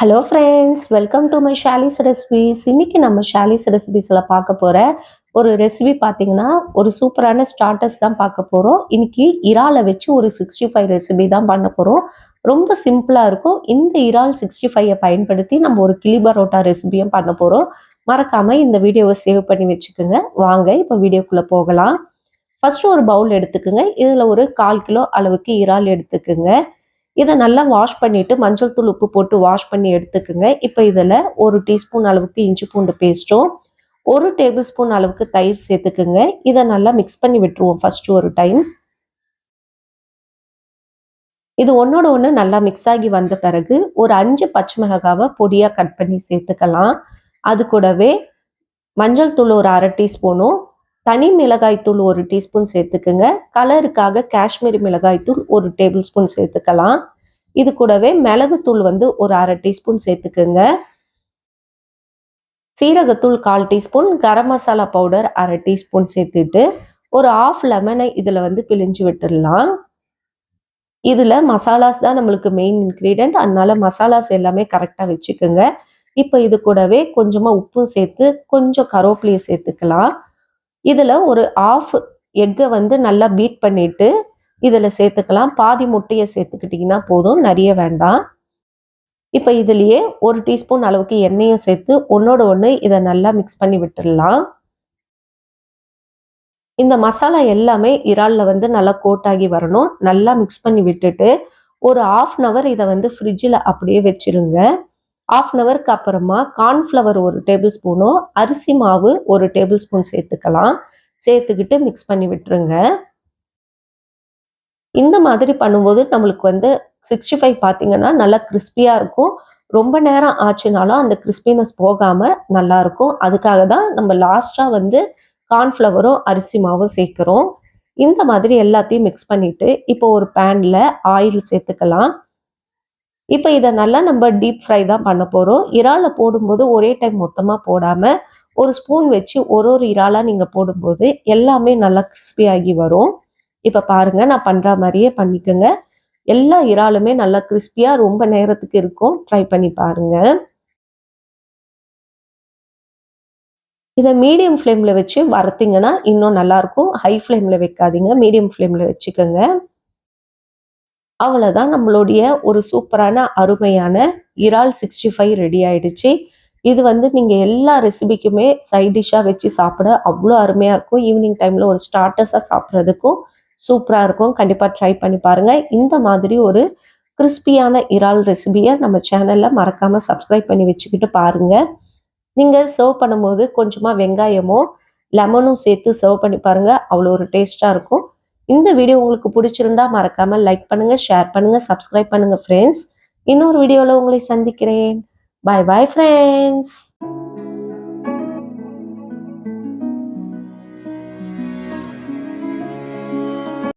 Hello friends, welcome to my Shali's recipes. இன்னைக்கு நம்ம ஷாலிஸ் ரெசிபீஸில் பார்க்க போகிற ஒரு ரெசிபி பார்த்தீங்கன்னா, ஒரு சூப்பரான ஸ்டார்டர்ஸ் தான் பார்க்க போகிறோம். இன்னைக்கு இறாலை வச்சு ஒரு 65 ரெசிபி தான் பண்ண போகிறோம். ரொம்ப சிம்பிளாக இருக்கும். இந்த இறால் 65 பயன்படுத்தி நம்ம ஒரு கிளி பரோட்டா ரெசிபியும் பண்ண போகிறோம். மறக்காமல் இந்த வீடியோவை சேவ் பண்ணி வச்சுக்கோங்க. வாங்க இப்போ வீடியோக்குள்ளே போகலாம். ஃபஸ்ட்டு ஒரு பவுல் எடுத்துக்கோங்க. இதில் ஒரு 1/4 கிலோ அளவுக்கு இறால் எடுத்துக்கோங்க. இதை நல்லா வாஷ் பண்ணிவிட்டு மஞ்சள் தூள் உப்பு போட்டு வாஷ் பண்ணி எடுத்துக்கோங்க. இப்போ இதில் 1 டீஸ்பூன் அளவுக்கு இஞ்சி பூண்டு பேஸ்ட்டும் 1 டேபிள் ஸ்பூன் அளவுக்கு தயிர் சேர்த்துக்குங்க. இதை நல்லா மிக்ஸ் பண்ணி விட்டுருவோம் ஃபஸ்ட்டு ஒரு டைம். இது ஒன்றோட ஒன்று நல்லா மிக்ஸ் ஆகி வந்த பிறகு ஒரு 5 பச்சை மிளகாவை பொடியாக கட் பண்ணி சேர்த்துக்கலாம். அது கூடவே மஞ்சள் தூள் ஒரு 1/2 டீஸ்பூனும் தனி மிளகாய் தூள் 1 டீஸ்பூன் சேர்த்துக்குங்க. கலருக்காக காஷ்மீரி மிளகாய் தூள் 1 டேபிள் ஸ்பூன் சேர்த்துக்கலாம். இது கூடவே மிளகுத்தூள் ஒரு 1/2 டீஸ்பூன் சேர்த்துக்குங்க. சீரகத்தூள் 1/4 teaspoon, garam masala powder 1/2 teaspoon சேர்த்துட்டு ஒரு 1/2 லெமனை இதில் பிழிஞ்சு விட்டுடலாம். இதில் மசாலாஸ் தான் நம்மளுக்கு மெயின் இன்க்ரீடியன்ட், அதனால மசாலாஸ் எல்லாமே கரெக்டாக வச்சுக்கோங்க. இப்போ இது கூடவே கொஞ்சமாக உப்பும் சேர்த்து கொஞ்சம் கருவேப்பிலையை சேர்த்துக்கலாம். இதில் ஒரு 1/2 எக்கை நல்லா பீட் பண்ணிவிட்டு இதில் சேர்த்துக்கலாம். பாதி முட்டையை சேர்த்துக்கிட்டிங்கன்னா போதும், நிறைய வேண்டாம். இப்போ இதுலேயே 1 டீஸ்பூன் அளவுக்கு எண்ணெயை சேர்த்து ஒன்றோட ஒன்று இதை நல்லா மிக்ஸ் பண்ணி விட்டுடலாம். இந்த மசாலா எல்லாமே இறாலில் நல்லா கோட்டாகி வரணும். நல்லா மிக்ஸ் பண்ணி விட்டுட்டு ஒரு 1/2 ஹவர் இதை ஃப்ரிட்ஜில் அப்படியே வச்சுருங்க. 1/2 ஹவருக்கு அப்புறமா கார்ன்ஃப்ளவர் 1 டேபிள் ஸ்பூனும் அரிசி மாவு 1 டேபிள் ஸ்பூன் சேர்த்துக்கலாம். சேர்த்துக்கிட்டு மிக்ஸ் பண்ணி விட்டுருங்க. இந்த மாதிரி பண்ணும்போது நம்மளுக்கு 65 பார்த்தீங்கன்னா நல்லா கிறிஸ்பியாக இருக்கும். ரொம்ப நேரம் ஆச்சுனாலும் அந்த கிறிஸ்பினஸ் போகாமல் நல்லாயிருக்கும். அதுக்காக தான் நம்ம லாஸ்ட்டாக கார்ன்ஃப்ளவரும் அரிசி மாவும் சேர்க்குறோம். இந்த மாதிரி எல்லாத்தையும் மிக்ஸ் பண்ணிவிட்டு இப்போ ஒரு பேனில் ஆயில் சேர்த்துக்கலாம். இப்போ இதை நல்லா நம்ம டீப் ஃப்ரை தான் பண்ண போகிறோம். இறாலை போடும்போது ஒரே டைம் மொத்தமாக போடாமல் ஒரு ஸ்பூன் வச்சு ஒரு இறாலாக நீங்கள் போடும்போது எல்லாமே நல்லா கிறிஸ்பியாகி வரும். இப்போ பாருங்கள், நான் பண்ணுற மாதிரியே பண்ணிக்கோங்க. எல்லா இறாலுமே நல்லா கிறிஸ்பியாக ரொம்ப நேரத்துக்கு இருக்கும். ட்ரை பண்ணி பாருங்கள். இதை மீடியம் ஃப்ளேமில் வச்சு வறுத்தீங்கன்னா இன்னும் நல்லாயிருக்கும். ஹை ஃப்ளேமில் வைக்காதீங்க, மீடியம் ஃப்ளேமில் வச்சுக்கோங்க. அவ்வளோதான், நம்மளுடைய ஒரு சூப்பரான அருமையான இறால் 65 ரெடி ஆயிடுச்சு. இது நீங்கள் எல்லா ரெசிபிக்குமே சைட் டிஷ்ஷாக வச்சு சாப்பிட அவ்வளோ அருமையாக இருக்கும். ஈவினிங் டைமில் ஒரு ஸ்டார்டர்ஸாக சாப்பிட்றதுக்கும் சூப்பராக இருக்கும். கண்டிப்பாக ட்ரை பண்ணி பாருங்கள். இந்த மாதிரி ஒரு கிறிஸ்பியான இறால் ரெசிபியை நம்ம சேனலில் மறக்காமல் சப்ஸ்கிரைப் பண்ணி வச்சுக்கிட்டு பாருங்கள். நீங்கள் சர்வ் பண்ணும்போது கொஞ்சமாக வெங்காயமோ லெமனும் சேர்த்து சர்வ் பண்ணி பாருங்கள். அவ்வளோ ஒரு டேஸ்ட்டாக இருக்கும். இந்த வீடியோ உங்களுக்கு பிடிச்சிருந்தா மறக்காமல் லைக் பண்ணுங்கள், ஷேர் பண்ணுங்கள், சப்ஸ்கிரைப் பண்ணுங்கள் ஃப்ரெண்ட்ஸ். இன்னொரு வீடியோவில் உங்களை சந்திக்கிறேன். பாய் பாய் ஃப்ரெண்ட்ஸ்.